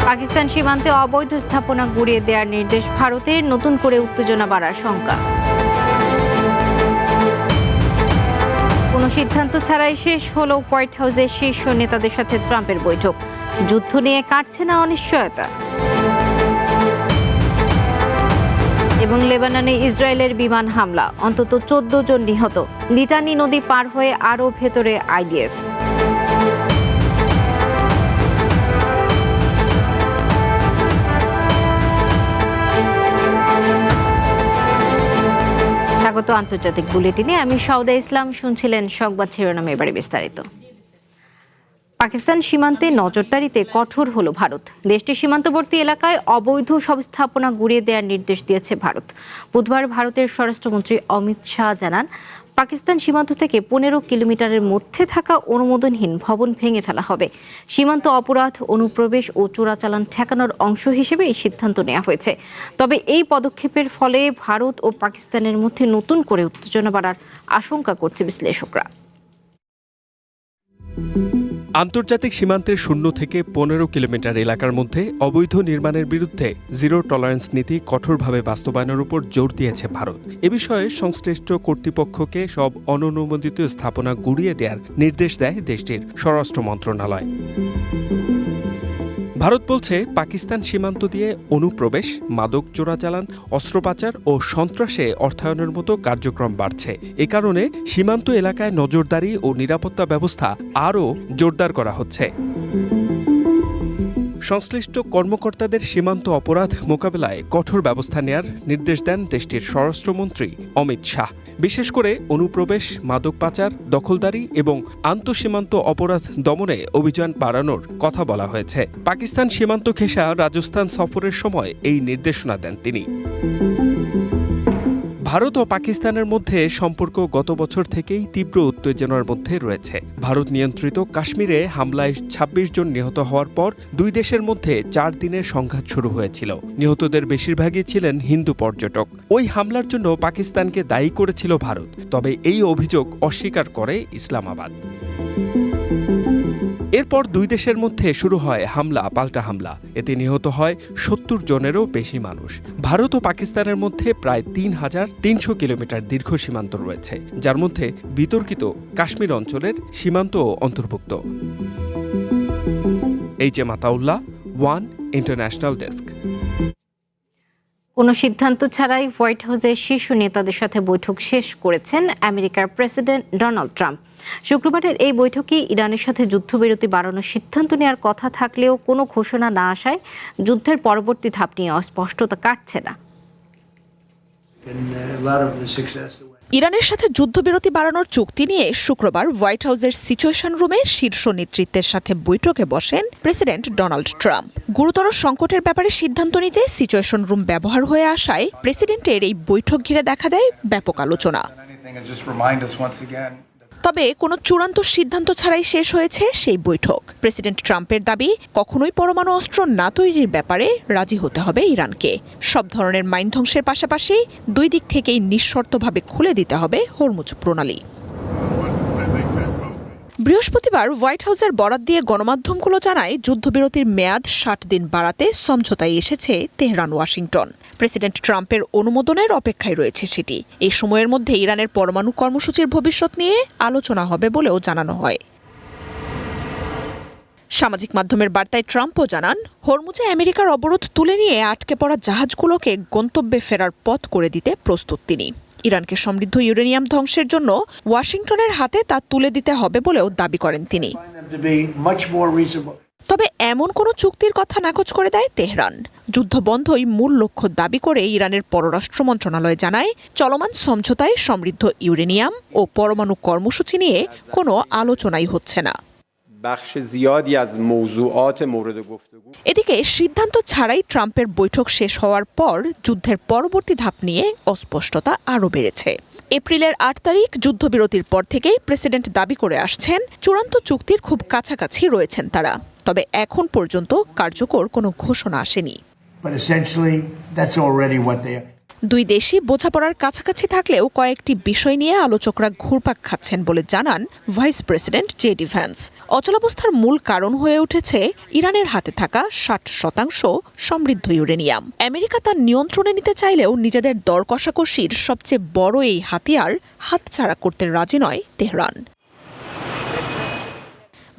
পাকিস্তান সীমান্তে অবৈধ স্থাপনা গুড়িয়ে দেওয়ার নির্দেশ ভারতের, নতুন করে উত্তেজনা বাড়ার শঙ্কা। কোনো সিদ্ধান্ত ছাড়াই শেষ হলো হোয়াইট হাউসের শীর্ষ নেতাদের সাথে ট্রাম্পের বৈঠক। যুদ্ধ নিয়ে কাটছে না অনিশ্চয়তা। এবং লেবাননে ইসরায়েলের বিমান হামলা, অন্তত 14 জন নিহত। লিটানি নদী পার হয়ে আরও ভেতরে আইডিএফ। স্বাগত আন্তর্জাতিক বুলেটিনে, আমি সৌদা ইসলাম। শুনছিলেন সংবাদ শিরোনাম, এবারে বিস্তারিত। পাকিস্তান সীমান্তে নজরদারিতে কঠোর হলো ভারত। দেশটির সীমান্তবর্তী এলাকায় অবৈধ সব স্থাপনা গুড়িয়ে দেওয়ার নির্দেশ দিয়েছে ভারত। বুধবার ভারতের স্বরাষ্ট্রমন্ত্রী অমিত শাহ জানান, পাকিস্তান সীমান্ত থেকে 15 কিলোমিটারের মধ্যে থাকা অনুমোদনহীন ভবন ভেঙে ফেলা হবে। সীমান্ত অপরাধ, অনুপ্রবেশ ও চোরাচালান ঠেকানোর অংশ হিসেবে এই সিদ্ধান্ত নেওয়া হয়েছে। তবে এই পদক্ষেপের ফলে ভারত ও পাকিস্তানের মধ্যে নতুন করে উত্তেজনা বাড়ার আশঙ্কা করছে বিশ্লেষকরা। আন্তর্জাতিক সীমান্তের 0 থেকে 15 কিলোমিটার এলাকার মধ্যে অবৈধ নির্মাণের বিরুদ্ধে জিরো টলারেন্স নীতি কঠোরভাবে বাস্তবায়নের উপর জোর দিয়েছে ভারত। এ বিষয়ে সংশ্লিষ্ট কর্তৃপক্ষকে সব অননুমোদিত স্থাপনা গুড়িয়ে দেওয়ার নির্দেশ দেয় দেশটির স্বরাষ্ট্র মন্ত্রণালয়। ভারত বলছে, পাকিস্তান সীমান্ত দিয়ে অনুপ্রবেশ, মাদক চোরাচালান, অস্ত্র পাচার ও সন্ত্রাসে অর্থায়নের মতো কার্যক্রম বাড়ছে। এ কারণে সীমান্ত এলাকায় নজরদারি ও নিরাপত্তা ব্যবস্থা আরও জোরদার করা হচ্ছে। সংশ্লিষ্ট কর্মকর্তাদের সীমান্ত অপরাধ মোকাবেলায় কঠোর ব্যবস্থা নেয়ার নির্দেশ দেন দেশটির স্বরাষ্ট্রমন্ত্রী অমিত শাহ। বিশেষ করে অনুপ্রবেশ, মাদক পাচার, দখলদারি এবং আন্তঃসীমান্ত অপরাধ দমনে অভিযান বাড়ানোর কথা বলা হয়েছে। পাকিস্তান সীমান্ত ঘেঁষা রাজস্থান সফরের সময় এই নির্দেশনা দেন তিনি। ভারত ও পাকিস্তানের মধ্যে সম্পর্ক গত বছর থেকেই তীব্র উত্তেজনার মধ্যে রয়েছে। ভারত নিয়ন্ত্রিত কাশ্মীরে হামলায় 26 জন নিহত হওয়ার পর দুই দেশের মধ্যে 4 দিনের সংঘাত শুরু হয়েছিল। নিহতদের বেশিরভাগই ছিলেন হিন্দু পর্যটক। ওই হামলার জন্য পাকিস্তানকে দায়ী করেছিল ভারত, তবে এই অভিযোগ অস্বীকার করে ইসলামাবাদ। এরপর দুই দেশের মধ্যে শুরু হয় হামলা পাল্টা হামলা। এতে নিহত হয় 70 জনেরও বেশি মানুষ। ভারত ও পাকিস্তানের মধ্যে প্রায় 3300 কিলোমিটার দীর্ঘ সীমান্ত রয়েছে, যার মধ্যে বিতর্কিত কাশ্মীর অঞ্চলের সীমান্তও অন্তর্ভুক্ত। HM. Ataullah, one international desk. কোনো সিদ্ধান্ত ছাড়াই হোয়াইট হাউসের শীর্ষ নেতাদের সাথে বৈঠক শেষ করেছেন আমেরিকার প্রেসিডেন্ট ডোনাল্ড ট্রাম্প। শুক্রবারের এই বৈঠকে ইরানের সাথে যুদ্ধবিরতি বাড়ানোর সিদ্ধান্ত নেওয়ার কথা থাকলেও কোনো ঘোষণা না আসায় যুদ্ধের পরবর্তী ধাপ নিয়ে অস্পষ্টতা কাটছে না। ইরানের সাথে যুদ্ধবিরতি বাড়ানোর চুক্তি নিয়ে শুক্রবার হোয়াইট হাউসের সিচুয়েশন রুমে শীর্ষ নেতৃত্বের সাথে বৈঠকে বসেন প্রেসিডেন্ট ডোনাল্ড ট্রাম্প। গুরুতর সংকটের ব্যাপারে সিদ্ধান্ত নিতে সিচুয়েশন রুম ব্যবহার হয়ে আসায় প্রেসিডেন্টের এই বৈঠক ঘিরে দেখা দেয় ব্যাপক আলোচনা। তবে কোনো চূড়ান্ত সিদ্ধান্ত ছাড়াই শেষ হয়েছে সেই বৈঠক। প্রেসিডেন্ট ট্রাম্পের দাবি, কখনোই পরমাণু অস্ত্র না তৈরির ব্যাপারে রাজি হতে হবে ইরানকে। সব ধরনের মাইন ধ্বংসের পাশাপাশি দুই দিক থেকেই নিঃশর্তভাবে খুলে দিতে হবে হরমুজ প্রণালী। বৃহস্পতিবার হোয়াইট হাউসের বরাত দিয়ে গণমাধ্যমগুলো জানায়, যুদ্ধবিরতির মেয়াদ 60 দিন বাড়াতে সমঝোতায় এসেছে তেহরান, ওয়াশিংটন। প্রেসিডেন্ট ট্রাম্পের অনুমোদনের অপেক্ষায় রয়েছে সেটি। এই সময়ের মধ্যে ইরানের পরমাণু কর্মসূচির ভবিষ্যৎ নিয়ে আলোচনা হবে বলেও জানানো হয়। সামাজিক মাধ্যমের বার্তায় ট্রাম্পও জানান, হরমুজে আমেরিকার অবরোধ তুলে নিয়ে আটকে পড়া জাহাজগুলোকে গন্তব্যে ফেরার পথ করে দিতে প্রস্তুত তিনি। ইরানকে সমৃদ্ধ ইউরেনিয়াম ধ্বংসের জন্য ওয়াশিংটনের হাতে তা তুলে দিতে হবে বলেও দাবি করেন তিনি। তবে এমন কোনো চুক্তির কথা নাকচ করে দেয় তেহরান। যুদ্ধ বন্ধই মূল লক্ষ্য দাবি করে ইরানের পররাষ্ট্র মন্ত্রণালয় জানায়, চলমান সমঝোতায় সমৃদ্ধ ইউরেনিয়াম ও পরমাণু কর্মসূচি নিয়ে কোনো আলোচনাই হচ্ছে না। এদিকে সিদ্ধান্ত ছাড়াই ট্রাম্পের বৈঠক শেষ হওয়ার পর যুদ্ধের পরবর্তী ধাপ নিয়ে অস্পষ্টতা আরও বেড়েছে। এপ্রিলের 8 তারিখ যুদ্ধবিরতির পর থেকেই প্রেসিডেন্ট দাবি করে আসছেন, চূড়ান্ত চুক্তির খুব কাছাকাছি রয়েছেন তারা। তবে এখন পর্যন্ত কার্যকর কোনো ঘোষণা আসেনি। দুই দেশই বোঝাপড়ার কাছাকাছি থাকলেও কয়েকটি বিষয় নিয়ে আলোচকরা ঘুরপাক খাচ্ছেন বলে জানান ভাইস প্রেসিডেন্ট জেডি ভ্যান্স। অচলাবস্থার মূল কারণ হয়ে উঠেছে ইরানের হাতে থাকা 60% সমৃদ্ধ ইউরেনিয়াম। আমেরিকা তার নিয়ন্ত্রণে নিতে চাইলেও নিজেদের দর কষাকষির সবচেয়ে বড় এই হাতিয়ার হাতছাড়া করতে রাজি নয় তেহরান।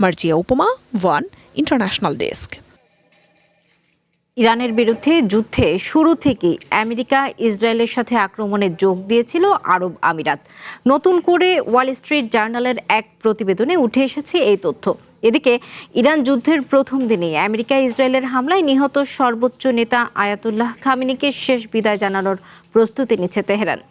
মার্জিয়া উপমা, ওয়ান ইন্টারন্যাশনাল ডেস্ক। ইরানের বিরুদ্ধে যুদ্ধে শুরু থেকেই আমেরিকা ইসরায়েলের সাথে আক্রমণে যোগ দিয়েছিল আরব আমিরাত। নতুন করে ওয়াল স্ট্রিট জার্নালের এক প্রতিবেদনে উঠে এসেছে এই তথ্য। এদিকে ইরান যুদ্ধের প্রথম দিনেই আমেরিকা ইসরায়েলের হামলায় নিহত সর্বোচ্চ নেতা আয়াতুল্লাহ খামেনিকে শেষ বিদায় জানানোর প্রস্তুতি নিচ্ছে তেহরান।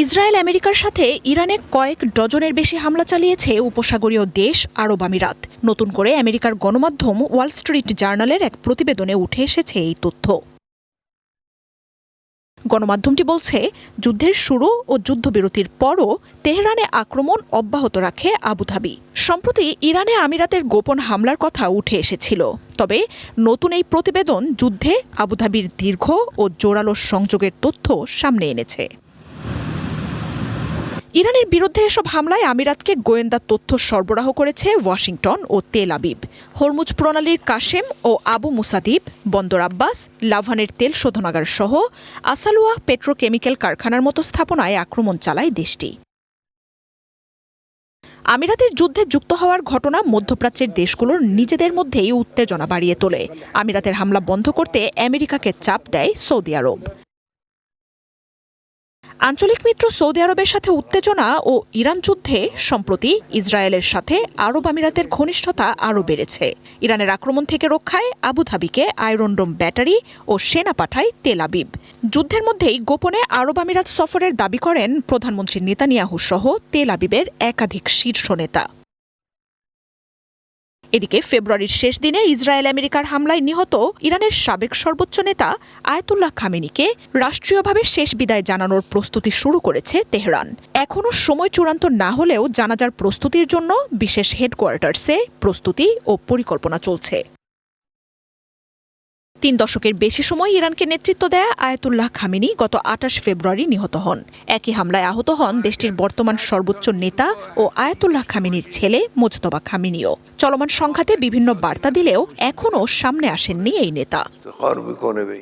ইসরায়েল আমেরিকার সাথে ইরানে কয়েক ডজনের বেশি হামলা চালিয়েছে উপসাগরীয় দেশ আরব আমিরাত। নতুন করে আমেরিকার গণমাধ্যম ওয়াল স্ট্রিট জার্নালের এক প্রতিবেদনে উঠে এসেছে এই তথ্য। গণমাধ্যমটি বলছে, যুদ্ধের শুরু ও যুদ্ধবিরতির পরও তেহরানে আক্রমণ অব্যাহত রাখে আবুধাবি। সম্প্রতি ইরানে আমিরাতের গোপন হামলার কথা উঠে এসেছিল। তবে নতুন এই প্রতিবেদন যুদ্ধে আবুধাবির দীর্ঘ ও জোরালো সংযোগের তথ্য সামনে এনেছে। ইরানের বিরুদ্ধে এসব হামলায় আমিরাতকে গোয়েন্দা তথ্য সরবরাহ করেছে ওয়াশিংটন ও তেল আবিব। হরমুজ প্রণালীর কাশেম ও আবু মুসাদ্বীপ, বন্দর আব্বাস, লাভানের তেল শোধনাগার সহ আসালুয়া পেট্রোকেমিক্যাল কারখানার মতো স্থাপনায় আক্রমণ চালায় দেশটি। আমিরাতের যুদ্ধে যুক্ত হওয়ার ঘটনা মধ্যপ্রাচ্যের দেশগুলোর নিজেদের মধ্যেই উত্তেজনা বাড়িয়ে তোলে। আমিরাতের হামলা বন্ধ করতে আমেরিকাকে চাপ দেয় সৌদি আরব। আঞ্চলিক মিত্র সৌদি আরবের সাথে উত্তেজনা ও ইরান যুদ্ধে সম্প্রতি ইসরায়েলের সাথে আরব আমিরাতের ঘনিষ্ঠতা আরও বেড়েছে। ইরানের আক্রমণ থেকে রক্ষায় আবুধাবিকে আয়রন ডোম ব্যাটারি ও সেনা পাঠায় তেল আবিব। যুদ্ধের মধ্যেই গোপনে আরব আমিরাত সফরের দাবি করেন প্রধানমন্ত্রী নেতানিয়াহু সহ তেল আবিবের একাধিক শীর্ষ নেতা। এদিকে ফেব্রুয়ারির শেষ দিনে ইসরায়েল আমেরিকার হামলায় নিহত ইরানের সাবেক সর্বোচ্চ নেতা আয়াতুল্লাহ খামেনিকে রাষ্ট্রীয়ভাবে শেষ বিদায় জানানোর প্রস্তুতি শুরু করেছে তেহরান। এখনও সময় চূড়ান্ত না হলেও জানাজার প্রস্তুতির জন্য বিশেষ হেডকোয়ার্টার্সে প্রস্তুতি ও পরিকল্পনা চলছে। 3 দশকের বেশি সময় ইরানকে নেতৃত্ব দেয়া আয়াতুল্লাহ খামেনি গত 28 ফেব্রুয়ারি নিহত হন। একই হামলায় আহত হন দেশটির বর্তমান সর্বোচ্চ নেতা ও আয়াতুল্লাহ খামেনির ছেলে মোজতবা খামেনিও। চলমান সংঘাতে বিভিন্ন বার্তা দিলেও এখনও সামনে আসেননি এই নেতা।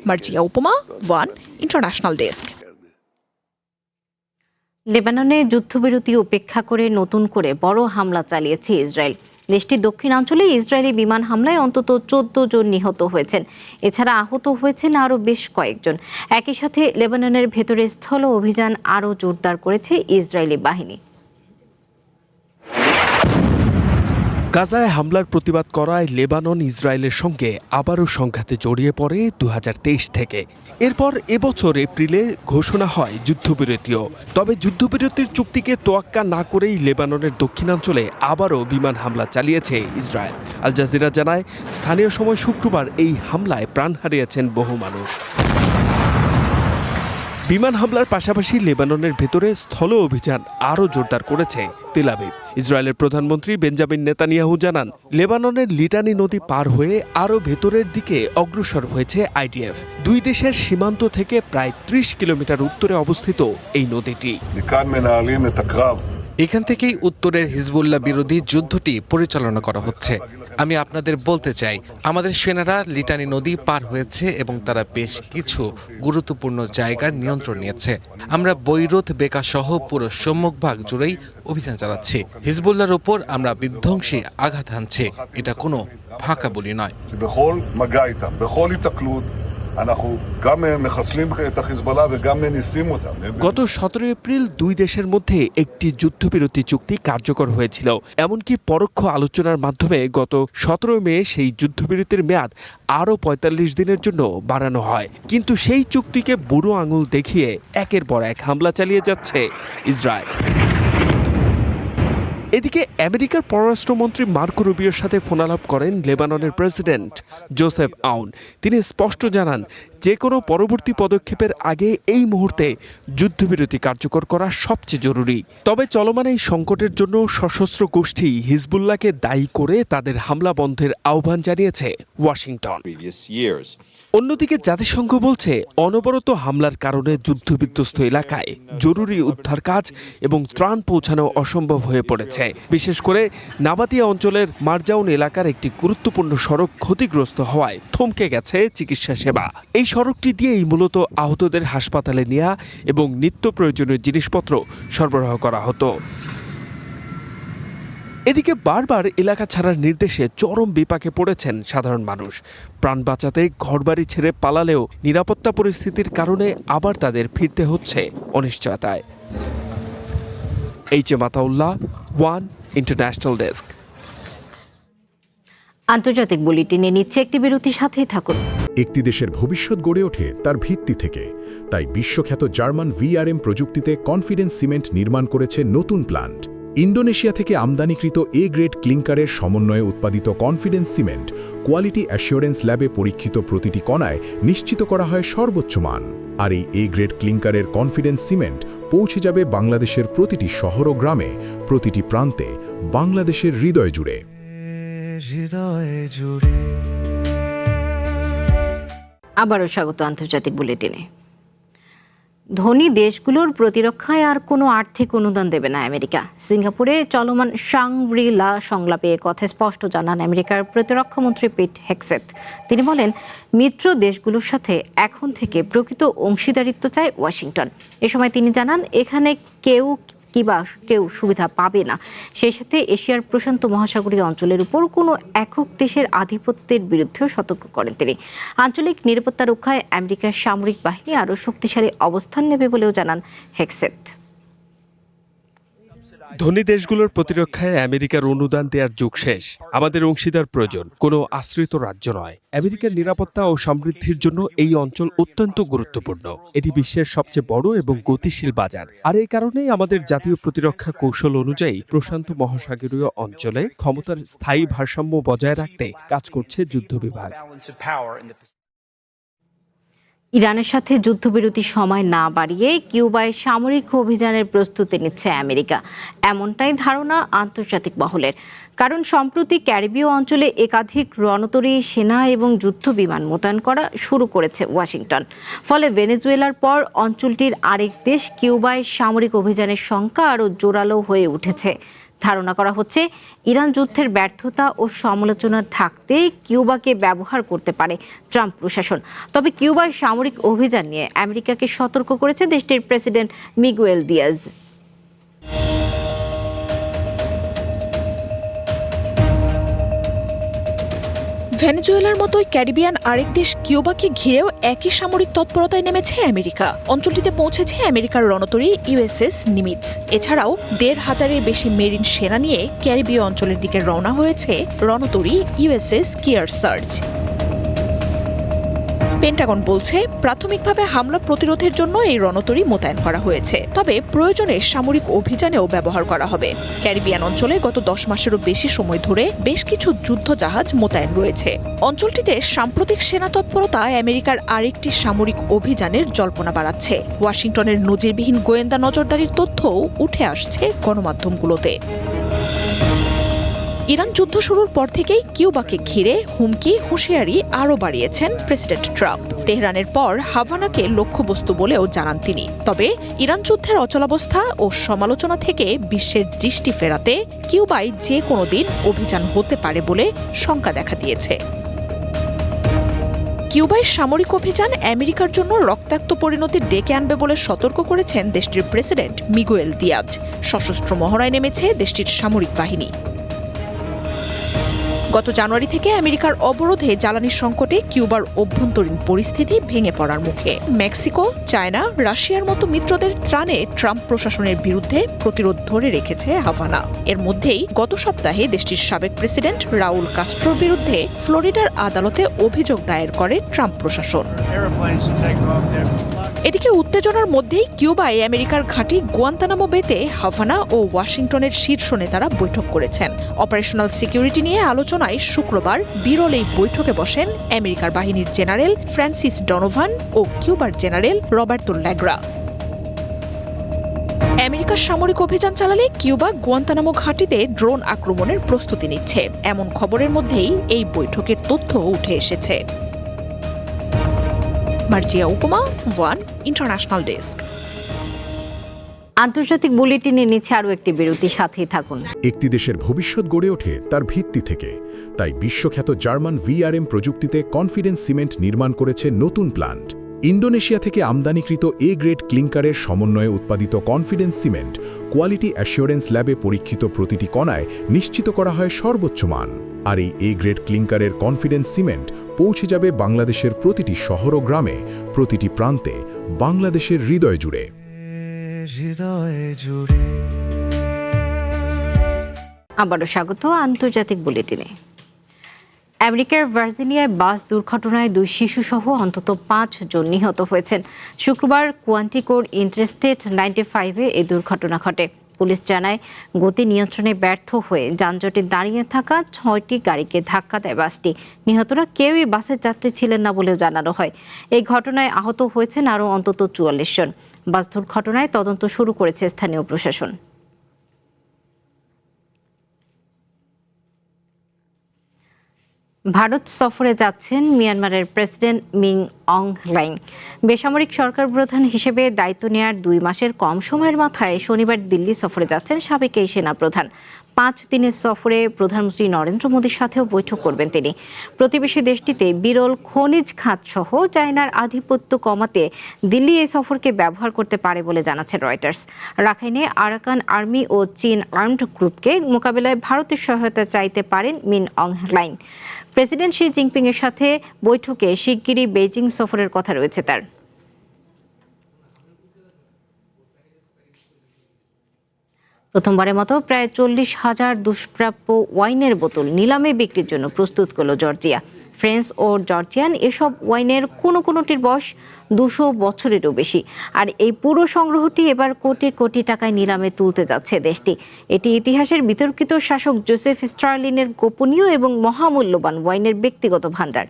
মার্জিয়া উপমা, ওয়ান ইন্টারন্যাশনাল ডেস্ক। লেবাননে যুদ্ধবিরতি উপেক্ষা করে নতুন করে বড় হামলা চালিয়েছে ইসরায়েল। দেশটির দক্ষিণাঞ্চলে ইসরায়েলি বিমান হামলায় অন্তত 14 জন নিহত হয়েছেন। এছাড়া আহত হয়েছেন আরও বেশ কয়েকজন। একই সাথে লেবাননের ভেতরে স্থল অভিযান আরও জোরদার করেছে ইসরায়েলি বাহিনী। গাজায় হামলার প্রতিবাদ করায় লেবানন ইসরায়েলের সঙ্গে আবারও সংঘাতে জড়িয়ে পড়ে 2023 থেকে। এরপর এবছর এপ্রিলে ঘোষণা হয় যুদ্ধবিরতিও। তবে যুদ্ধবিরতির চুক্তিকে তোয়াক্কা না করেই লেবাননের দক্ষিণাঞ্চলে আবারও বিমান হামলা চালিয়েছে ইসরায়েল। আল জাজিরা জানায়, স্থানীয় সময় শুক্রবার এই হামলায় প্রাণ হারিয়েছেন বহু মানুষ। বিমান হামলার পাশাপাশি লেবাননের ভেতরে স্থল অভিযান আরও জোরদার করেছে তেল আবিব। ইসরায়েলের প্রধানমন্ত্রী বেঞ্জামিন নেতানিয়াহু জানান, লেবাননের লিটানি নদী পার হয়ে আরও ভেতরের দিকে অগ্রসর হয়েছে আইডিএফ। দুই দেশের সীমান্ত থেকে প্রায় 30 কিলোমিটার উত্তরে অবস্থিত এই নদীটি। এখান থেকেই উত্তরের হিজবুল্লাহ বিরোধী যুদ্ধটি পরিচালনা করা হচ্ছে। আমি আপনাদের বলতে চাই, আমাদের সেনারা লিটানি নদী পার হয়েছে এবং তারা বেশ কিছু গুরুত্বপূর্ণ জায়গার নিয়ন্ত্রণ নিয়েছে। আমরা বৈরুত বেকা সহ পুরো সম্মুখভাগ জুড়েই অভিযান চালাচ্ছি। হিজবুল্লাহর উপর আমরা বিধ্বংসী আঘাত হানছি। এটা কোনো ফাঁকা বলি নয়। গত 17 এপ্রিল দুই দেশের মধ্যে একটি যুদ্ধবিরতি চুক্তি কার্যকর হয়েছিল। এমনকি পরোক্ষ আলোচনার মাধ্যমে গত 17 মে সেই যুদ্ধবিরতির মেয়াদ আরও 45 দিনের জন্য বাড়ানো হয়। কিন্তু সেই চুক্তিকে বুড়ো আঙুল দেখিয়ে একের পর এক হামলা চালিয়ে যাচ্ছে ইসরায়েল। এদিকে আমেরিকার পররাষ্ট্রমন্ত্রী মার্কো রুবিওর সাথে ফোনালাপ করেন লেবাননের প্রেসিডেন্ট জোসেফ আউন। তিনি স্পষ্ট জানান, যে কোনো পরবর্তী পদক্ষেপের আগে এই মুহূর্তে যুদ্ধবিরতি কার্যকর করা সবচেয়ে জরুরি। তবে চলমান এই সংকটের জন্য সশস্ত্র গোষ্ঠী হিজবুল্লাহকে দায়ী করে তাদের হামলা বন্ধের আহ্বান জানিয়েছে ওয়াশিংটন। অন্যদিকে জাতিসংঘ বলছে, অনবরত হামলার কারণে যুদ্ধবিধ্বস্ত এলাকায় জরুরি উদ্ধার কাজ এবং ত্রাণ পৌঁছানো অসম্ভব হয়ে পড়েছে। বিশেষ করে নাবাতিয়া অঞ্চলের মারজাউন এলাকার একটি গুরুত্বপূর্ণ সড়ক ক্ষতিগ্রস্ত হওয়ায় থমকে গেছে চিকিৎসা সেবা। এই সড়কটি দিয়েই মূলত আহতদের হাসপাতালে নেওয়া এবং নিত্য প্রয়োজনীয় জিনিসপত্র সরবরাহ করা হতো। এদিকে বারবার এলাকা ছাড়ার নির্দেশে চরম বিপাকে পড়েছেন সাধারণ মানুষ। প্রাণ বাঁচাতে ঘরবাড়ি ছেড়ে পালালেও নিরাপত্তা পরিস্থিতির কারণে আবার তাদের ফিরতে হচ্ছে অনিশ্চয়তায়। H M Ataullah, one international desk. আন্তর্জাতিক বুলেটিনে নিচ্ছে একটি বিরতির সাথেই থাকুন। একটি দেশের ভবিষ্যৎ গড়ে ওঠে তার ভিত্তি থেকে। তাই বিশ্বখ্যাত জার্মান VRM প্রযুক্তিতে কনফিডেন্স সিমেন্ট নির্মাণ করেছে নতুন প্ল্যান্ট। ইন্দোনেশিয়া থেকে আমদানিকৃত A গ্রেড ক্লিংকারের সমন্বয়ে উৎপাদিত কনফিডেন্স সিমেন্ট কোয়ালিটি অ্যাসিওরেন্স ল্যাবে পরীক্ষিত প্রতিটি কণায় নিশ্চিত করা হয় সর্বোচ্চ মান। আর এই A গ্রেড ক্লিংকারের কনফিডেন্স সিমেন্ট পৌঁছে যাবে বাংলাদেশের প্রতিটি শহর ও গ্রামে, প্রতিটি প্রান্তে, বাংলাদেশের হৃদয় জুড়ে। আবারও স্বাগত আন্তর্জাতিক বুলেটিনে। ধনী দেশগুলোর প্রতিরক্ষায় আর কোনো আর্থিক অনুদান দেবে না আমেরিকা। সিঙ্গাপুরে চলমান শাংগ্রি-লা সংলাপে কথা স্পষ্ট জানান আমেরিকার প্রতিরক্ষামন্ত্রী পিট হেগসেথ। তিনি বলেন, মিত্র দেশগুলোর সাথে এখন থেকে প্রকৃত অংশীদারিত্ব চায় ওয়াশিংটন। এ সময় তিনি জানান, এখানে কেউ সুবিধা পাবে না। সেই সাথে এশিয়ার প্রশান্ত মহাসাগরীয় অঞ্চলের উপর কোনো একক দেশের আধিপত্যের বিরুদ্ধেও সতর্ক করেন তিনি। আঞ্চলিক নিরাপত্তা রক্ষায় আমেরিকার সামরিক বাহিনী আরও শক্তিশালী অবস্থান নেবে বলেও জানান হেগসেথ। ধনী দেশগুলোর প্রতিরক্ষায় আমেরিকার অনুদান দেওয়ার যুগ শেষ। আমাদের অংশীদার প্রয়োজন, কোনো আশ্রিত রাজ্য নয়। আমেরিকার নিরাপত্তা ও সমৃদ্ধির জন্য এই অঞ্চল অত্যন্ত গুরুত্বপূর্ণ। এটি বিশ্বের সবচেয়ে বড় এবং গতিশীল বাজার। আর এই কারণেই আমাদের জাতীয় প্রতিরক্ষা কৌশল অনুযায়ী প্রশান্ত মহাসাগরীয় অঞ্চলে ক্ষমতার স্থায়ী ভারসাম্য বজায় রাখতে কাজ করছে যুদ্ধ বিভাগ। ইরানের সাথে যুদ্ধবিরতির সময় না বাড়িয়ে কিউবায় সামরিক অভিযানের প্রস্তুতি নিচ্ছে আমেরিকা, এমনটাই ধারণা আন্তর্জাতিক মহলের। কারণ সম্প্রতি ক্যারিবীয় অঞ্চলে একাধিক রণতরী, সেনা এবং যুদ্ধ বিমান মোতায়েন করা শুরু করেছে ওয়াশিংটন। ফলে ভেনেজুয়েলার পর অঞ্চলটির আরেক দেশ কিউবায় সামরিক অভিযানের সংখ্যা আরও জোরালো হয়ে উঠেছে। ধারণা করা হচ্ছে, ইরান যুদ্ধের ব্যর্থতা ও সমালোচনা ঢাকতে কিউবাকে ব্যবহার করতে পারে ট্রাম্প প্রশাসন। তবে কিউবায় সামরিক অভিযান নিয়ে আমেরিকাকে সতর্ক করেছে দেশটির প্রেসিডেন্ট মিগুয়েল দিয়াজ। ভেনেজুয়েলার মতোই ক্যারিবিয়ান আরেক দেশ কিউবাকে ঘিরেও একই সামরিক তৎপরতায় নেমেছে আমেরিকা। অঞ্চলটিতে পৌঁছেছে আমেরিকার রণতরী USS নিমিটস। এছাড়াও ১৫০০-এর বেশি মেরিন সেনা নিয়ে ক্যারিবীয় অঞ্চলের দিকে রওনা হয়েছে রণতরী USS কিয়ারসার্চ। পেন্টাগন বলছে, প্রাথমিকভাবে হামলা প্রতিরোধের জন্য এই রণতরী মোতায়েন করা হয়েছে, তবে প্রয়োজনে সামরিক অভিযানেও ব্যবহার করা হবে। ক্যারিবিয়ান অঞ্চলে গত ১০ মাসেরও বেশি সময় ধরে বেশ কিছু যুদ্ধ জাহাজ মোতায়েন রয়েছে। অঞ্চলটিতে সাম্প্রতিক সেনা তৎপরতা আমেরিকার আরেকটি সামরিক অভিযানের জল্পনা বাড়াচ্ছে। ওয়াশিংটনের নজিরবিহীন গোয়েন্দা নজরদারির তথ্যও উঠে আসছে গণমাধ্যমগুলোতে। ইরান যুদ্ধ শুরুর পর থেকেই কিউবাকে ঘিরে হুমকি, হুঁশিয়ারি আরও বাড়িয়েছেন প্রেসিডেন্ট ট্রাম্প। তেহরানের পর হাভানাকে লক্ষ্যবস্তু বলেও জানান তিনি। তবে ইরান যুদ্ধের অচলাবস্থা ও সমালোচনা থেকে বিশ্বের দৃষ্টি ফেরাতে কিউবায় যে কোনো দিন অভিযান হতে পারে বলে শঙ্কা দেখা দিয়েছে। কিউবায় সামরিক অভিযান আমেরিকার জন্য রক্তাক্ত পরিণতি ডেকে আনবে বলে সতর্ক করেছেন দেশটির প্রেসিডেন্ট মিগুয়েল দিয়াজ। সশস্ত্র মহড়ায় নেমেছে দেশটির সামরিক বাহিনী। গত জানুয়ারি থেকে আমেরিকার অবরোধে জ্বালানি সংকটে কিউবার অভ্যন্তরীণ পরিস্থিতি ভেঙে পড়ার মুখে। মেক্সিকো, চায়না, রাশিয়ার মতো মিত্রদের ত্রাণে ট্রাম্প প্রশাসনের বিরুদ্ধে প্রতিরোধ ধরে রেখেছে হাভানা। এর মধ্যেই গত সপ্তাহে দেশটির সাবেক প্রেসিডেন্ট রাউল কাস্ট্রোর বিরুদ্ধে ফ্লোরিডার আদালতে অভিযোগ দায়ের করে ট্রাম্প প্রশাসন। এদিকে উত্তেজনার মধ্যেই কিউবায় আমেরিকার ঘাঁটি গুয়ান্তানামো বেতে হাভানা ও ওয়াশিংটনের শীর্ষ নেতারা বৈঠক করেছেন। অপারেশনাল সিকিউরিটি নিয়ে আলোচনায় শুক্রবার বিরল এই বৈঠকে বসেন আমেরিকার বাহিনীর জেনারেল ফ্রান্সিস ডনোভান ও কিউবার জেনারেল রবার্তো ল্যাগ্রা। আমেরিকার সামরিক অভিযান চালালে কিউবা গুয়ান্তানামো ঘাঁটিতে ড্রোন আক্রমণের প্রস্তুতি নিচ্ছে, এমন খবরের মধ্যেই এই বৈঠকের তথ্য উঠে এসেছে। মার্জিয়া উপমা, ওয়ান ইন্টারন্যাশনাল ডেস্ক। আন্তর্জাতিক বুলেটিনে নিচ্ছে আরও একটি বিরতি, সাথেই থাকুন। একটি দেশের ভবিষ্যৎ গড়ে ওঠে তার ভিত্তি থেকে, তাই বিশ্বখ্যাত জার্মান ভিআরএম প্রযুক্তিতে কনফিডেন্স সিমেন্ট নির্মাণ করেছে নতুন প্ল্যান্ট। ইন্দোনেশিয়া থেকে আমদানিকৃত এ গ্রেড ক্লিংকারের সমন্বয়ে উৎপাদিত কনফিডেন্স সিমেন্ট কোয়ালিটি অ্যাসিওরেন্স ল্যাবে পরীক্ষিত প্রতিটি কণায় নিশ্চিত করা হয় সর্বোচ্চ মান। আর এই এ গ্রেড ক্লিংকারের কনফিডেন্স সিমেন্ট পৌঁছে যাবে বাংলাদেশের প্রতিটি শহর ও গ্রামে, প্রতিটি প্রান্তে, বাংলাদেশের হৃদয় জুড়ে। আবারও স্বাগত আন্তর্জাতিক বুলেটিনে। আমেরিকার ভার্জিনিয়ায় বাস দুর্ঘটনায় 2 শিশুসহ অন্তত 5 জন নিহত হয়েছেন। শুক্রবার কোয়ান্টিকোর ইন্টারস্টেট 95-এ এই দুর্ঘটনা ঘটে। পুলিশ জানায়, গতি নিয়ন্ত্রণে ব্যর্থ হয়ে যানজটে দাঁড়িয়ে থাকা 6টি গাড়িকে ধাক্কা দেয় বাসটি। নিহতরা কেউই বাসের যাত্রী ছিলেন না বলেও জানানো হয়। এই ঘটনায় আহত হয়েছেন আরও অন্তত 44 জন। বাস দুর্ঘটনায় তদন্ত শুরু করেছে স্থানীয় প্রশাসন। ভারত সফরে যাচ্ছেন মিয়ানমারের প্রেসিডেন্ট মিং অং হ্লাইং। বেসামরিক সরকার প্রধান হিসেবে দায়িত্ব নেওয়ার 2 মাসের কম সময়ের মাথায় শনিবার দিল্লি সফরে যাচ্ছেন সাবেক এই সেনাপ্রধান। 5 দিনের সফরে প্রধানমন্ত্রী নরেন্দ্র মোদীর সাথেও বৈঠক করবেন তিনি। প্রতিবেশী দেশটিতে বিরল খনিজ খাত সহ চায়নার আধিপত্য কমাতে দিল্লি এই সফরকে ব্যবহার করতে পারে বলে জানাচ্ছে রয়টার্স। রাখাইনে আরাকান আর্মি ও চীন আর্মড গ্রুপকে মোকাবিলায় ভারতের সহায়তা চাইতে পারেন Min Aung Hlaing. President Xi Jinping এর সাথে বৈঠকে শিগগিরই বেইজিং সফরের কথা রয়েছে তার। প্রথমবারের মতো প্রায় 40,000 দুষ্প্রাপ্য ওয়াইনের বোতল নিলামে বিক্রির জন্য প্রস্তুত করল জর্জিয়া। ফ্রেঞ্চ ও জর্জিয়ান এসব ওয়াইনের কোনোটির বয়স 200 বছরেরও বেশি। আর এই পুরো সংগ্রহটি এবার কোটি কোটি টাকায় নিলামে তুলতে যাচ্ছে দেশটি। এটি ইতিহাসের বিতর্কিত শাসক জোসেফ স্টার্লিনের গোপনীয় এবং মহামূল্যবান ওয়াইনের ব্যক্তিগত ভাণ্ডার।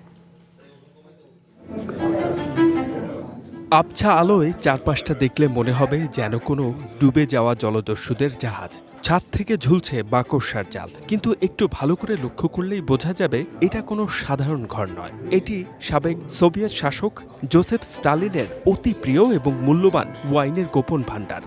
আবছা আলোয় চারপাশটা দেখলে মনে হবে যেন কোনো ডুবে যাওয়া জলদস্যুদের জাহাজ। ছাদ থেকে ঝুলছে মাকড়সার জাল, কিন্তু একটু ভালো করে লক্ষ্য করলেই বোঝা যাবে এটা কোনো সাধারণ ঘর নয়। এটি সাবেক সোভিয়েত শাসক জোসেফ স্টালিনের অতি প্রিয় এবং মূল্যবান ওয়াইনের গোপন ভাণ্ডার।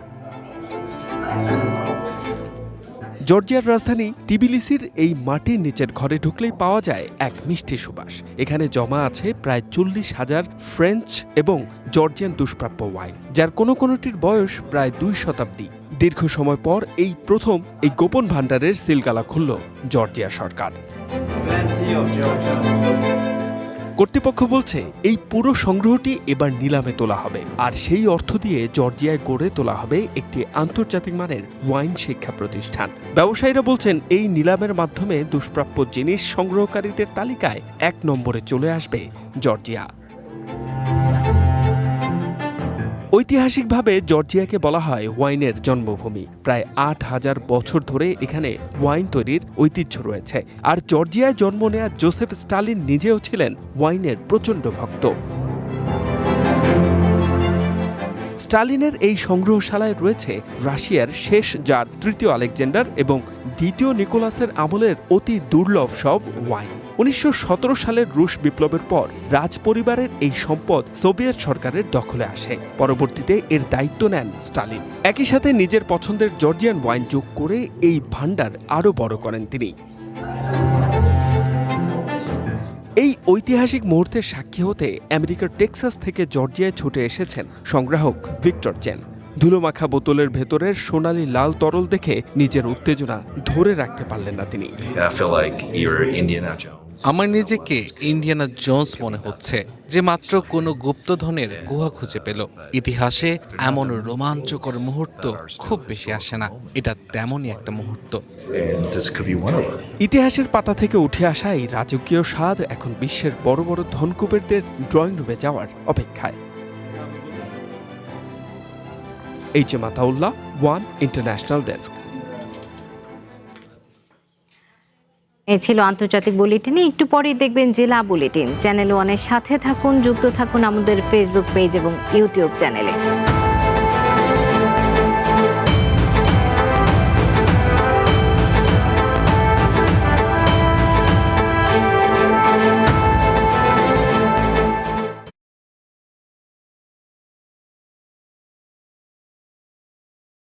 জর্জিয়ার রাজধানী তিবিলিসির এই মাটির নিচের ঘরে ঢুকলেই পাওয়া যায় এক মিষ্টি সুবাস। এখানে জমা আছে প্রায় 40,000 ফ্রেঞ্চ এবং জর্জিয়ান দুষ্প্রাপ্য ওয়াইন, যার কোনোটির বয়স প্রায় 2 শতাব্দী। দীর্ঘ সময় পর এই প্রথম এই গোপন ভাণ্ডারের সিলগালা খুলল জর্জিয়া সরকার। কর্তৃপক্ষ বলছে এই পুরো সংগ্রহটি এবার নিলামে তোলা হবে, আর সেই অর্থ দিয়ে জর্জিয়ায় গড়ে তোলা হবে একটি আন্তর্জাতিক মানের ওয়াইন শিক্ষা প্রতিষ্ঠান। ব্যবসায়ীরা বলছেন এই নিলামের মাধ্যমে দুষ্প্রাপ্য জিনিস সংগ্রহকারীদের তালিকায় 1 নম্বরে চলে আসবে জর্জিয়া। ঐতিহাসিকভাবে জর্জিয়াকে বলা হয় ওয়াইনের জন্মভূমি। প্রায় 8,000 বছর ধরে এখানে ওয়াইন তৈরির ঐতিহ্য রয়েছে। আর জর্জিয়ায় জন্ম নেয়া জোসেফ স্টালিন নিজেও ছিলেন ওয়াইনের প্রচণ্ড ভক্ত। স্টালিনের এই সংগ্রহশালায় রয়েছে রাশিয়ার শেষ জার 3য় আলেকজান্ডার এবং 2য় নিকোলাসের আমলের অতি দুর্লভ সব ওয়াইন। 1917 সালের রুশ বিপ্লবের পর রাজ পরিবারের এই সম্পদ সোভিয়েত সরকারের দখলে আসে। পরবর্তীতে এর দায়িত্ব নেন স্টালিন। একই সাথে নিজের পছন্দের জর্জিয়ান ওয়াইন যোগ করে এই ভাণ্ডার আরও বড় করেন তিনি। এই ঐতিহাসিক মুহূর্তের সাক্ষী হতে আমেরিকার টেক্সাস থেকে জর্জিয়ায় ছুটে এসেছেন সংগ্রাহক ভিক্টর চেন। ধুলোমাখা বোতলের ভেতরের সোনালী লাল তরল দেখে নিজের উত্তেজনা ধরে রাখতে পারলেন না তিনি। আমার নিজেকে ইন্ডিয়ানা জোন্স মনে হচ্ছে, যে মাত্র কোনো গুপ্তধনের গুহা খুঁজে পেল। ইতিহাসে এমন রোমাঞ্চকর মুহূর্ত খুব বেশি আসে না, এটা তেমনই একটা মুহূর্ত। ইতিহাসের পাতা থেকে উঠে আসা এই রাজকীয় স্বাদ এখন বিশ্বের বড় বড় ধনকুবেরদের ড্রয়িং রুমে যাওয়ার অপেক্ষায়। H M Ataullah, one international desk. এ ছিল আন্তর্জাতিক বুলেটিনে। একটু পরেই দেখবেন জেলা বুলেটিন। চ্যানেল ওয়ানের সাথে থাকুন, যুক্ত থাকুন আমাদের ফেসবুক পেজ এবং ইউটিউব চ্যানেলে।